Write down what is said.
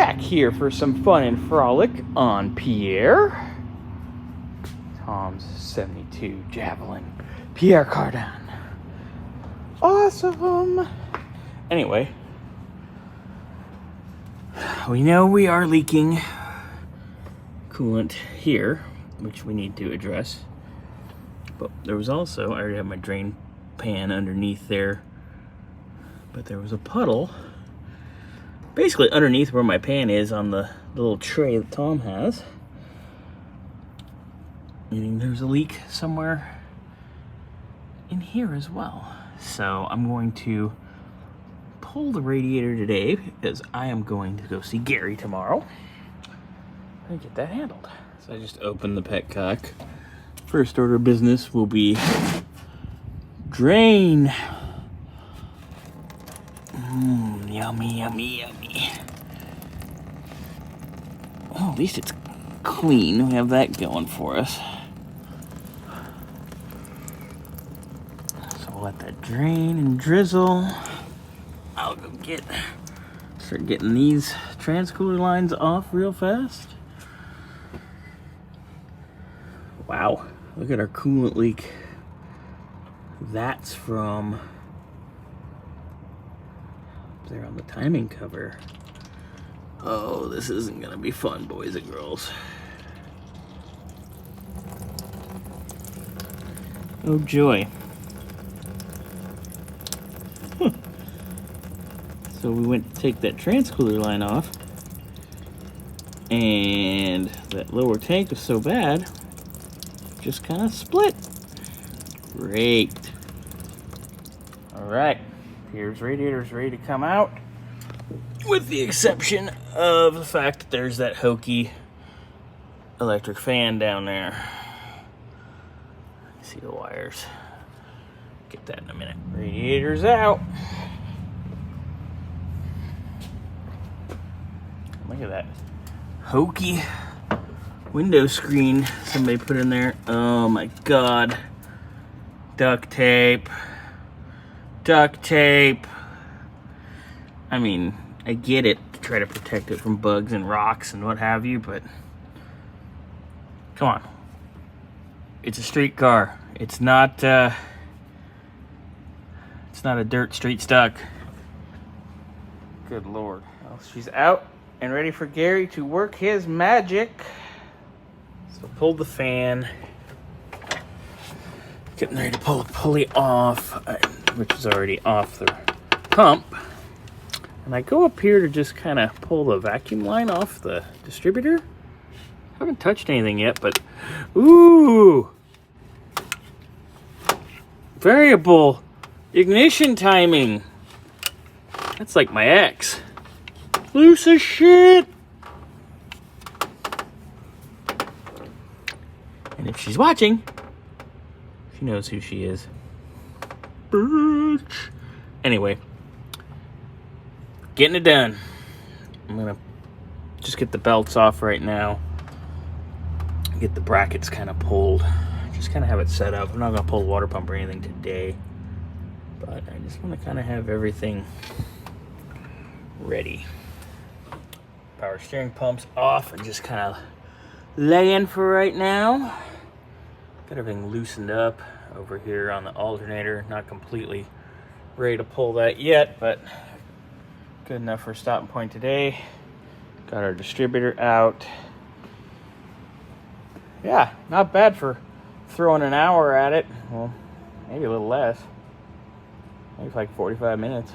back here for some fun and frolic on Pierre. Tom's 72 Javelin. Pierre Cardin. Awesome. Anyway, we know we are leaking coolant here, which we need to address. But there was also, I already have my drain pan underneath there, but there was a puddle basically underneath where my pan is on the little tray that Tom has. Meaning there's a leak somewhere in here as well. So I'm going to pull the radiator today because I am going to go see Gary tomorrow and get that handled. So I just opened the petcock. First order of business will be drain. Yummy, yummy, yummy. Well, at least it's clean. We have that going for us. So we'll let that drain and drizzle. I'll go start getting these transcooler lines off real fast. Wow, look at our coolant leak. That's from there on the timing cover. Oh, this isn't gonna be fun, boys and girls. Oh joy. So we went to take that transcooler line off, and that lower tank was so bad, just kind of split. Great. All right. Here's radiator's ready to come out, with the exception of the fact that there's that hokey electric fan down there. See the wires. Get that in a minute. Radiator's out. Look at that hokey window screen somebody put in there. Oh my God. Duct tape. Duct tape. I mean, I get it to try to protect it from bugs and rocks and what have you, but come on. It's a street car. It's not a dirt street stock. Good Lord. Well, she's out and ready for Gary to work his magic. So pull the fan. Getting ready to pull the pulley off, which is already off the pump. And I go up here to just kind of pull the vacuum line off the distributor. Haven't touched anything yet, but ooh! Variable ignition timing. That's like my ex. Loose as shit. And if she's watching, she knows who she is. Bitch. Anyway, getting it done. I'm gonna just get the belts off right now. Get the brackets kind of pulled. Just kind of have it set up. I'm not gonna pull the water pump or anything today, but I just want to kind of have everything ready. Power steering pump's off and just kind of laying for right now. Got everything loosened up over here on the alternator. Not completely ready to pull that yet, but good enough for a stopping point today. Got our distributor out. Yeah, not bad for throwing an hour at it. Well, maybe a little less. Maybe like 45 minutes.